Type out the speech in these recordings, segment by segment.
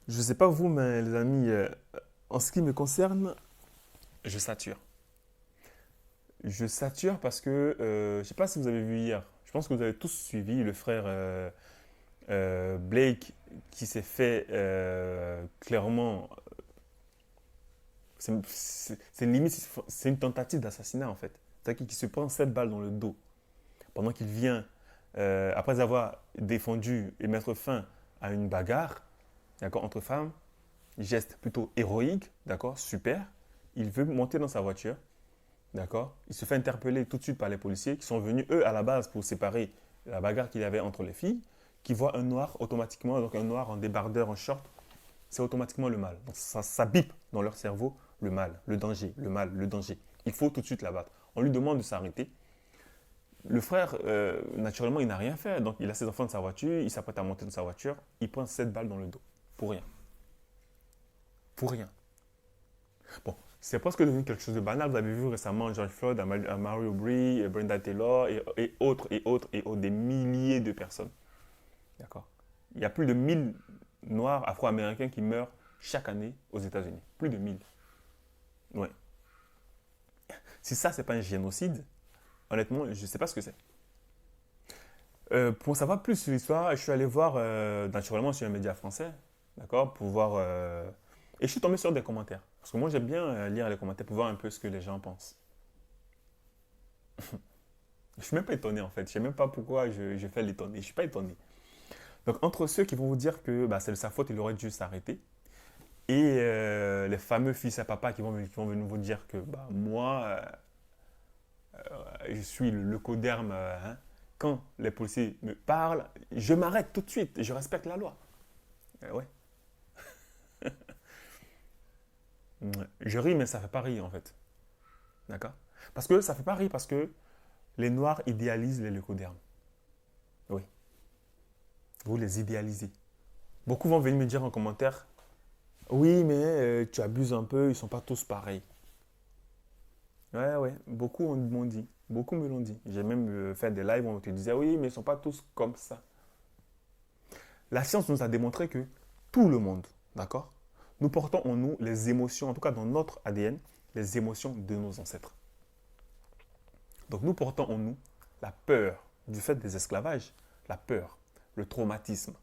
Je ne sais pas vous, mais les amis, en ce qui me concerne, je sature. Je sature parce que, je ne sais pas si vous avez vu hier, je pense que vous avez tous suivi le frère Blake qui s'est fait clairement, c'est limite, c'est une tentative d'assassinat en fait. C'est-à-dire qu'il se prend 7 balles dans le dos pendant qu'il vient, après avoir défendu et mettre fin à une bagarre, d'accord, entre femmes. Geste plutôt héroïque, d'accord, super. Il veut monter dans sa voiture, d'accord. Il se fait interpeller tout de suite par les policiers qui sont venus, eux, à la base pour séparer la bagarre qu'il y avait entre les filles, qui voient un noir automatiquement, donc un noir en débardeur, en short, c'est automatiquement le mal. Donc ça bip dans leur cerveau le mal, le danger, le mal, le danger. Il faut tout de suite l'abattre. On lui demande de s'arrêter. Le frère, naturellement, il n'a rien fait. Donc il a ses enfants dans sa voiture, il s'apprête à monter dans sa voiture, il prend 7 balles dans le dos. Pour rien. Pour rien. Bon, c'est presque devenu quelque chose de banal. Vous avez vu récemment George Floyd, Amari Aubrey, Brenda Taylor et autres, et autres, et autres, des milliers de personnes. D'accord. Il y a plus de 1000 Noirs afro-américains qui meurent chaque année aux États-Unis. Plus de 1000. Ouais. Si ça, c'est pas un génocide, honnêtement, je ne sais pas ce que c'est. Pour en savoir plus sur l'histoire, je suis allé voir naturellement sur un média français, d'accord, pour voir. Et je suis tombé sur des commentaires. Parce que moi, j'aime bien lire les commentaires pour voir un peu ce que les gens pensent. Je suis même pas étonné en fait. Je sais même pas pourquoi je fais l'étonné. Je suis pas étonné. Donc, entre ceux qui vont vous dire que bah, c'est de sa faute, il aurait dû s'arrêter, et les fameux fils à papa qui vont venir vous dire que bah, moi, je suis le coderme. Hein. Quand les policiers me parlent, je m'arrête tout de suite. Je respecte la loi. Ouais. Ouais. Je ris, mais ça fait pas rire en fait. D'accord. Parce que ça fait pas rire parce que les Noirs idéalisent les leucodermes. Oui. Vous les idéalisez. Beaucoup vont venir me dire en commentaire, oui, mais tu abuses un peu, ils sont pas tous pareils. Ouais, ouais, beaucoup m'ont dit. Beaucoup me l'ont dit. J'ai même fait des lives où on te disait, oui, mais ils sont pas tous comme ça. La science nous a démontré que tout le monde, d'accord, nous portons en nous les émotions, en tout cas dans notre ADN, les émotions de nos ancêtres. Donc nous portons en nous la peur du fait des esclavages, la peur, le traumatisme.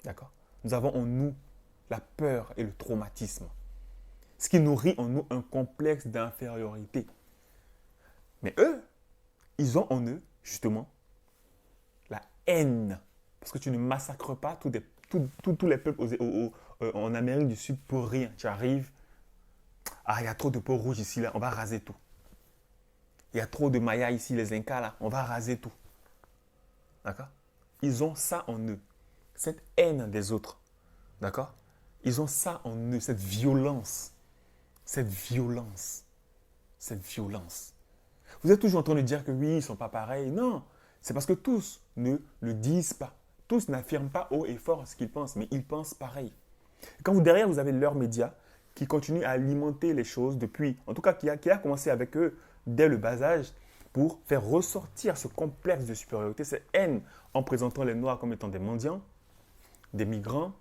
D'accord. Nous avons en nous la peur et le traumatisme. Ce qui nourrit en nous un complexe d'infériorité. Mais eux, ils ont en eux, justement, la haine. Parce que tu ne massacres pas tous les peuples en Amérique du Sud pour rien. Tu arrives, ah, il y a trop de peau rouge ici, là, on va raser tout. Il y a trop de Mayas ici, les Incas, là, on va raser tout. D'accord. Ils ont ça en eux. Cette haine des autres. D'accord. Ils ont ça en eux, cette violence. Cette violence. Cette violence. Vous êtes toujours en train de dire que oui, ils ne sont pas pareils. Non, c'est parce que tous ne le disent pas. Tous n'affirment pas haut et fort ce qu'ils pensent, mais ils pensent pareil. Quand vous, derrière, vous avez leurs médias qui continuent à alimenter les choses depuis, en tout cas qui a commencé avec eux dès le bas âge, pour faire ressortir ce complexe de supériorité, cette haine en présentant les Noirs comme étant des mendiants, des migrants,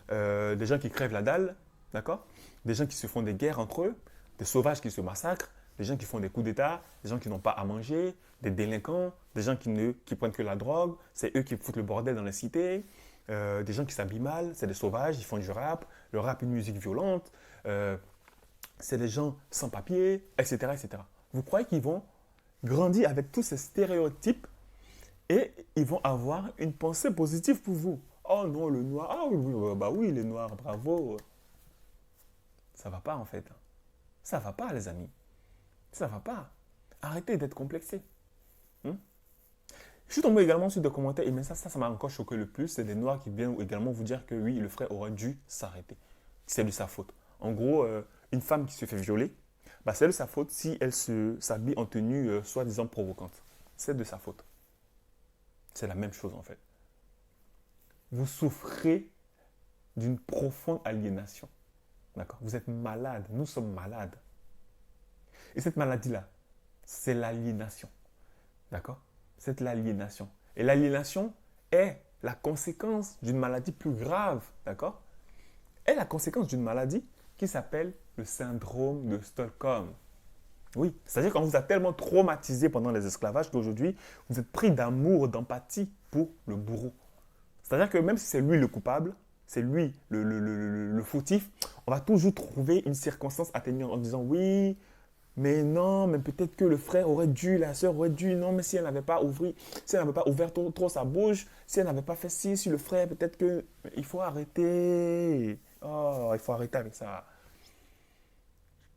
des gens qui crèvent la dalle, d'accord? Des gens qui se font des guerres entre eux, des sauvages qui se massacrent, des gens qui font des coups d'État, des gens qui n'ont pas à manger, des délinquants, des gens qui prennent que la drogue, c'est eux qui foutent le bordel dans les cités, des gens qui s'habillent mal, c'est des sauvages, ils font du rap, le rap est une musique violente, c'est des gens sans papier, etc., etc. Vous croyez qu'ils vont grandir avec tous ces stéréotypes et ils vont avoir une pensée positive pour vous? Oh non, le noir, ah oui, oui, bah oui, les noirs, bravo. Ça va pas en fait. Ça va pas, les amis. Ça va pas. Arrêtez d'être complexé. Hein. Je suis tombé également sur des commentaires, et mais ça m'a encore choqué le plus. C'est des noirs qui viennent également vous dire que oui, le frère aurait dû s'arrêter. C'est de sa faute. En gros, une femme qui se fait violer, bah, c'est de sa faute si elle s'habille en tenue soi-disant provocante. C'est de sa faute. C'est la même chose en fait. Vous souffrez d'une profonde aliénation. D'accord. Vous êtes malade. Nous sommes malades. Et cette maladie-là, c'est l'aliénation. D'accord. C'est l'aliénation. Et l'aliénation est la conséquence d'une maladie plus grave. D'accord. est la conséquence d'une maladie qui s'appelle le syndrome de Stockholm. Oui, c'est-à-dire qu'on vous a tellement traumatisé pendant les esclavages qu'aujourd'hui, vous êtes pris d'amour, d'empathie pour le bourreau. C'est-à-dire que même si c'est lui le coupable, c'est lui le fautif, on va toujours trouver une circonstance atténuante en disant oui, mais non, mais peut-être que le frère aurait dû, la sœur aurait dû, non, mais si elle n'avait pas ouvert, si elle n'avait pas ouvert trop sa bouche, si elle n'avait pas fait ci, si le frère, peut-être que il faut arrêter. Oh, il faut arrêter avec ça.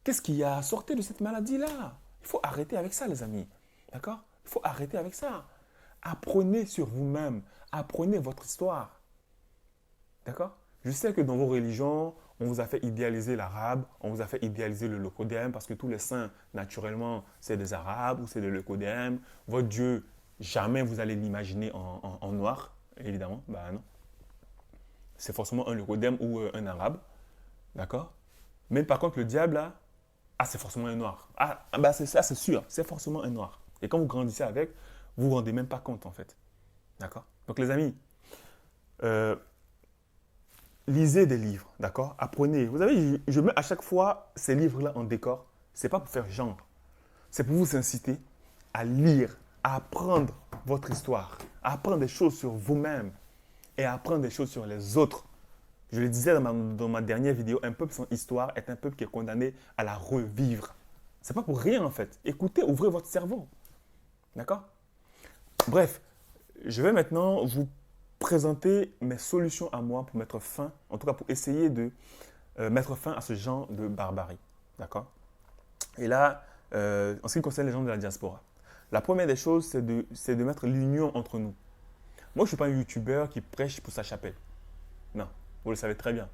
Qu'est-ce qui a sorti de cette maladie-là? Il faut arrêter avec ça, les amis. D'accord? Il faut arrêter avec ça. Apprenez sur vous-même. Apprenez votre histoire. D'accord? Je sais que dans vos religions, on vous a fait idéaliser l'arabe, on vous a fait idéaliser le leucodème parce que tous les saints, naturellement, c'est des arabes ou c'est des leucodèmes. Votre Dieu, jamais vous allez l'imaginer en noir, évidemment. Ben non. C'est forcément un leucodème ou un arabe. D'accord? Mais par contre, le diable, là, ah, c'est forcément un noir. Ah, bah c'est ça, c'est sûr, c'est forcément un noir. Et quand vous grandissez avec, vous ne vous rendez même pas compte, en fait. D'accord? Donc, les amis, euh, lisez des livres, d'accord? Apprenez. Vous savez, je mets à chaque fois ces livres-là en décor. Ce n'est pas pour faire genre. C'est pour vous inciter à lire, à apprendre votre histoire, à apprendre des choses sur vous-même et à apprendre des choses sur les autres. Je le disais dans ma dernière vidéo, un peuple sans histoire est un peuple qui est condamné à la revivre. Ce n'est pas pour rien en fait. Écoutez, ouvrez votre cerveau. D'accord? Bref, je vais maintenant vous présenter mes solutions à moi pour mettre fin, en tout cas pour essayer de mettre fin à ce genre de barbarie. D'accord? Et là, en ce qui concerne les gens de la diaspora, la première des choses, c'est de mettre l'union entre nous. Moi, je ne suis pas un youtubeur qui prêche pour sa chapelle. Non, vous le savez très bien.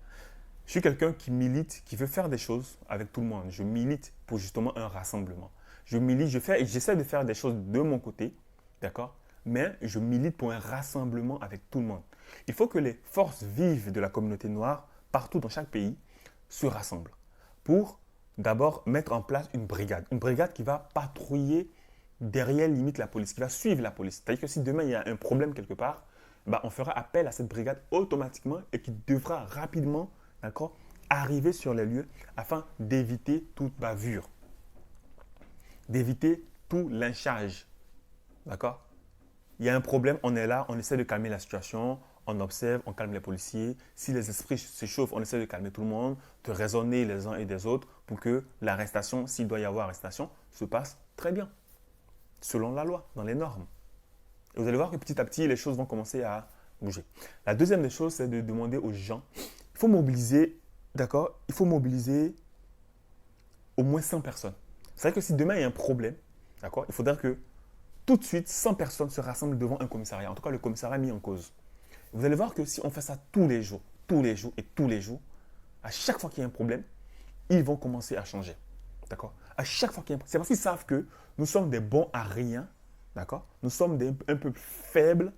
Je suis quelqu'un qui milite, qui veut faire des choses avec tout le monde. Je milite pour justement un rassemblement. Je milite, j'essaie de faire des choses de mon côté, d'accord? Mais je milite pour un rassemblement avec tout le monde. Il faut que les forces vives de la communauté noire, partout dans chaque pays, se rassemblent pour d'abord mettre en place une brigade qui va patrouiller derrière limite la police, qui va suivre la police. C'est-à-dire que si demain il y a un problème quelque part, bah, on fera appel à cette brigade automatiquement et qui devra rapidement, d'accord, arriver sur les lieux afin d'éviter toute bavure, d'éviter tout lynchage. D'accord? Il y a un problème, on est là, on essaie de calmer la situation, on observe, on calme les policiers. Si les esprits se chauffent, on essaie de calmer tout le monde, de raisonner les uns et des autres pour que l'arrestation, s'il doit y avoir arrestation, se passe très bien, selon la loi, dans les normes. Et vous allez voir que petit à petit, les choses vont commencer à bouger. La deuxième des choses, c'est de demander aux gens, il faut mobiliser, d'accord? Il faut mobiliser au moins 100 personnes. C'est vrai que si demain il y a un problème, d'accord? Il faudra que tout de suite, 100 personnes se rassemblent devant un commissariat, en tout cas le commissariat mis en cause. Vous allez voir que si on fait ça tous les jours et tous les jours, à chaque fois qu'il y a un problème, ils vont commencer à changer. D'accord? À chaque fois qu'il y a un problème. C'est parce qu'ils savent que nous sommes des bons à rien. D'accord? Nous sommes un peu faibles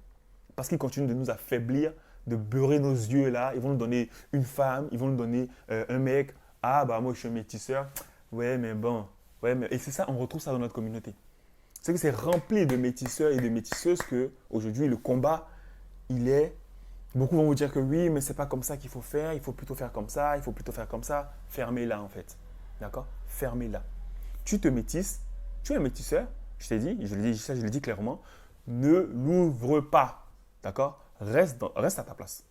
parce qu'ils continuent de nous affaiblir, de beurrer nos yeux là. Ils vont nous donner une femme, ils vont nous donner un mec. Ah, bah moi je suis un métisseur. Ouais, mais bon. Ouais, mais... Et c'est ça, on retrouve ça dans notre communauté. C'est que c'est rempli de métisseurs et de métisseuses qu'aujourd'hui, le combat, il est... Beaucoup vont vous dire que oui, mais ce n'est pas comme ça qu'il faut faire, il faut plutôt faire comme ça, il faut plutôt faire comme ça. Fermez-la en fait. D'accord? Fermez-la. Tu te métisses, tu es un métisseur, je t'ai dit, je le dis clairement, ne l'ouvre pas. D'accord? Reste à ta place.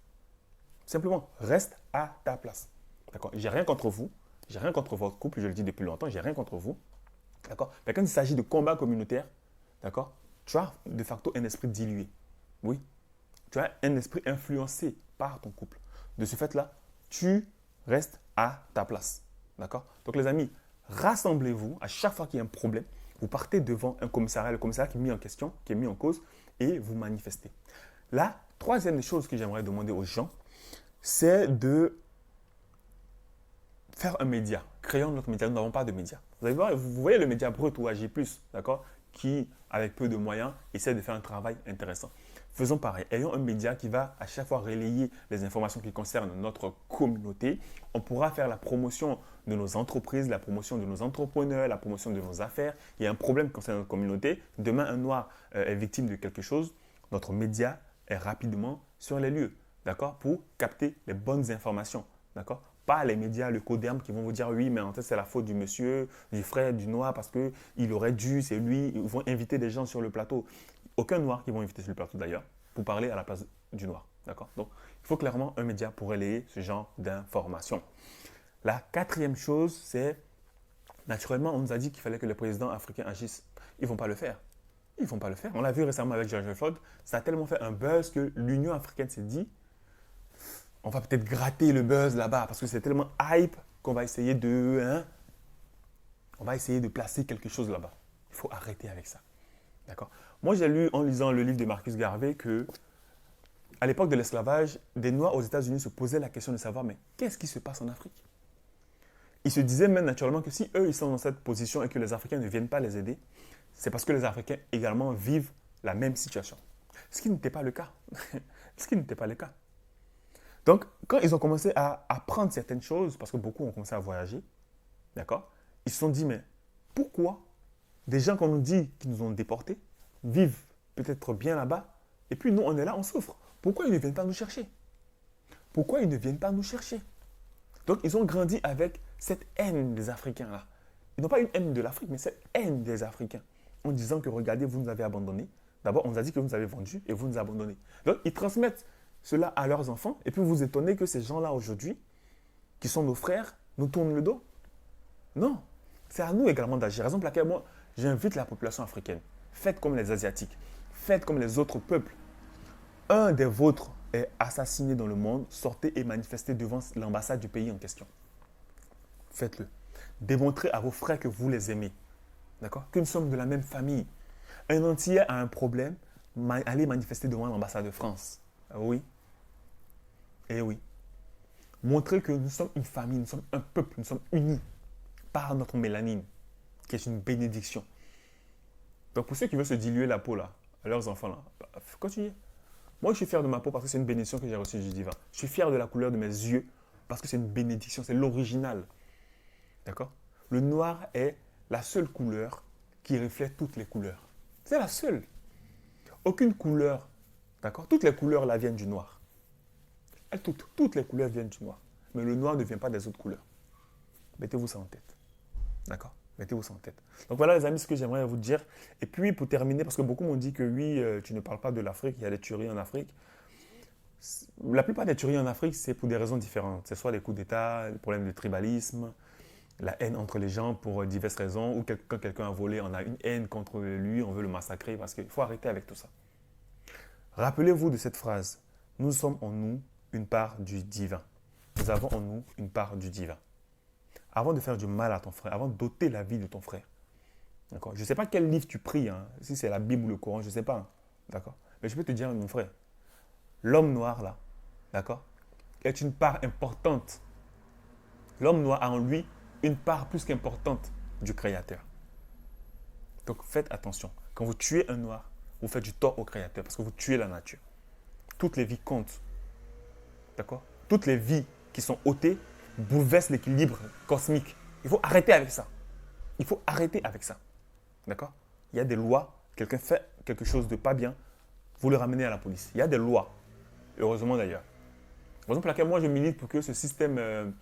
Simplement, reste à ta place. D'accord? J'ai rien contre vous, j'ai rien contre votre couple, je le dis depuis longtemps, j'ai rien contre vous. D'accord? Mais quand il s'agit de combat communautaire, d'accord? Tu as de facto un esprit dilué. Oui. Tu as un esprit influencé par ton couple. De ce fait-là, tu restes à ta place. D'accord? Donc les amis, rassemblez-vous à chaque fois qu'il y a un problème. Vous partez devant un commissariat, le commissariat qui est mis en question, qui est mis en cause, et vous manifestez. La troisième des choses que j'aimerais demander aux gens, c'est de faire un média. Créons notre média. Nous n'avons pas de média. Vous voyez le média brut ou AG+, d'accord, qui, avec peu de moyens, essaie de faire un travail intéressant. Faisons pareil. Ayons un média qui va à chaque fois relayer les informations qui concernent notre communauté. On pourra faire la promotion de nos entreprises, la promotion de nos entrepreneurs, la promotion de nos affaires. Il y a un problème qui concerne notre communauté. Demain, un noir est victime de quelque chose. Notre média est rapidement sur les lieux, d'accord, pour capter les bonnes informations. d'accord? Pas les médias, le coderme qui vont vous dire oui, mais en fait, c'est la faute du monsieur, du frère, du noir, parce qu'il aurait dû, c'est lui. Ils vont inviter des gens sur le plateau. Aucun noir qui vont inviter sur le plateau d'ailleurs, pour parler à la place du noir, d'accord? Donc, il faut clairement un média pour relayer ce genre d'informations. La quatrième chose, c'est, naturellement, on nous a dit qu'il fallait que les présidents africains agissent. Ils ne vont pas le faire. Ils ne vont pas le faire. On l'a vu récemment avec George Floyd. Ça a tellement fait un buzz que l'Union africaine s'est dit, on va peut-être gratter le buzz là-bas parce que c'est tellement hype qu'on va essayer on va essayer de placer quelque chose là-bas. Il faut arrêter avec ça. D'accord? Moi, j'ai lu en lisant le livre de Marcus Garvey que à l'époque de l'esclavage, des Noirs aux États-Unis se posaient la question de savoir mais qu'est-ce qui se passe en Afrique? Ils se disaient même naturellement que si eux, ils sont dans cette position et que les Africains ne viennent pas les aider, c'est parce que les Africains également vivent la même situation. Ce qui n'était pas le cas. Ce qui n'était pas le cas. Donc, quand ils ont commencé à apprendre certaines choses, parce que beaucoup ont commencé à voyager, d'accord, ils se sont dit, mais pourquoi des gens qu'on nous dit qui nous ont déportés vivent peut-être bien là-bas, et puis nous, on est là, on souffre. Pourquoi ils ne viennent pas nous chercher? Pourquoi ils ne viennent pas nous chercher? Donc, ils ont grandi avec cette haine des Africains-là. Ils n'ont pas une haine de l'Afrique, mais cette haine des Africains. En disant que, regardez, vous nous avez abandonnés. D'abord, on nous a dit que vous nous avez vendus et vous nous abandonnez. Donc, ils transmettent cela à leurs enfants. Et puis, vous vous étonnez que ces gens-là, aujourd'hui, qui sont nos frères, nous tournent le dos. Non. C'est à nous également d'agir. Raison pour laquelle, moi, j'invite la population africaine. Faites comme les Asiatiques. Faites comme les autres peuples. Un des vôtres est assassiné dans le monde, sortez et manifestez devant l'ambassade du pays en question. Faites-le. Démontrez à vos frères que vous les aimez. D'accord? Que nous sommes de la même famille. Un Antillais a un problème, allez manifester devant l'ambassade de France. Oui. Eh oui. Montrez que nous sommes une famille, nous sommes un peuple, nous sommes unis par notre mélanine, qui est une bénédiction. Donc pour ceux qui veulent se diluer la peau là, à leurs enfants là, continuez. Moi, je suis fier de ma peau parce que c'est une bénédiction que j'ai reçue du divin. Je suis fier de la couleur de mes yeux parce que c'est une bénédiction, c'est l'original. D'accord? Le noir est la seule couleur qui reflète toutes les couleurs. C'est la seule. Aucune couleur, d'accord? Toutes les couleurs là viennent du noir. Toutes les couleurs viennent du noir. Mais le noir ne vient pas des autres couleurs. Mettez-vous ça en tête. D'accord? Mettez-vous ça en tête. Donc voilà les amis, ce que j'aimerais vous dire. Et puis pour terminer, parce que beaucoup m'ont dit que oui, tu ne parles pas de l'Afrique, il y a des tueries en Afrique. La plupart des tueries en Afrique, c'est pour des raisons différentes. C'est soit des coups d'État, des problèmes de tribalisme, la haine entre les gens pour diverses raisons, ou quand quelqu'un a volé, on a une haine contre lui, on veut le massacrer, parce qu'il faut arrêter avec tout ça. Rappelez-vous de cette phrase. Nous sommes en nous une part du divin. Nous avons en nous une part du divin. Avant de faire du mal à ton frère, avant d'ôter la vie de ton frère. D'accord? Je ne sais pas quel livre tu pries, hein, si c'est la Bible ou le Coran, je ne sais pas. Hein, d'accord? Mais je peux te dire, mon frère, l'homme noir là, d'accord, est une part importante. L'homme noir a en lui une part plus qu'importante du Créateur. Donc faites attention. Quand vous tuez un noir, vous faites du tort au Créateur parce que vous tuez la nature. Toutes les vies comptent. D'accord? Toutes les vies qui sont ôtées bouleversent l'équilibre cosmique. Il faut arrêter avec ça. Il faut arrêter avec ça. D'accord? Il y a des lois. Quelqu'un fait quelque chose de pas bien, vous le ramenez à la police. Il y a des lois. Heureusement d'ailleurs. Raison pour laquelle moi je milite pour que ce système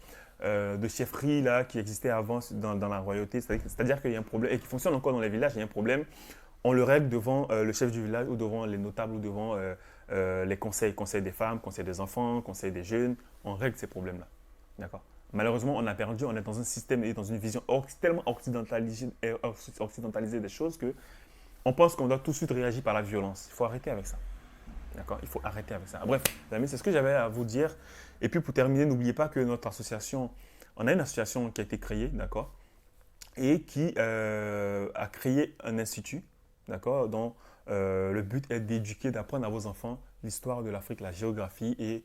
de chefferie là, qui existait avant dans la royauté, c'est-à-dire qu'il y a un problème et qui fonctionne encore dans les villages, il y a un problème, on le règle devant le chef du village ou devant les notables ou devant les conseils des femmes, conseils des enfants, conseils des jeunes. On règle ces problèmes-là. D'accord? Malheureusement, on a perdu, on est dans un système et dans une vision tellement occidentalisée des choses qu'on pense qu'on doit tout de suite réagir par la violence. Il faut arrêter avec ça. D'accord? Il faut arrêter avec ça. Bref, les amis, c'est ce que j'avais à vous dire. Et puis pour terminer, n'oubliez pas que notre association, on a une association qui a été créée, d'accord? Et qui a créé un institut, d'accord? Dont le but est d'éduquer, d'apprendre à vos enfants l'histoire de l'Afrique, la géographie et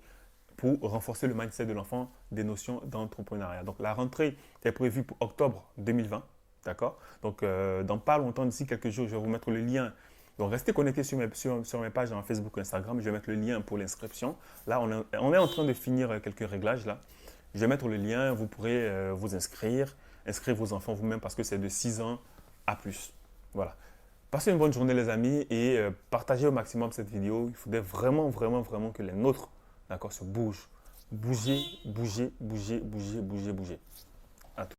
pour renforcer le mindset de l'enfant des notions d'entrepreneuriat. Donc la rentrée est prévue pour octobre 2020, d'accord? Donc dans pas longtemps, d'ici quelques jours, je vais vous mettre le lien. Donc restez connectés sur mes pages en Facebook et Instagram. Je vais mettre le lien pour l'inscription. Là, on est en train de finir quelques réglages là. Je vais mettre le lien, vous pourrez vous inscrire vos enfants vous-même parce que c'est de 6 ans à plus. Voilà. Passez une bonne journée les amis et partagez au maximum cette vidéo. Il faudrait vraiment, vraiment, vraiment que les nôtres, d'accord, se bougent Bougez, bougez, bougez, bougez, bougez, bougez. À tout.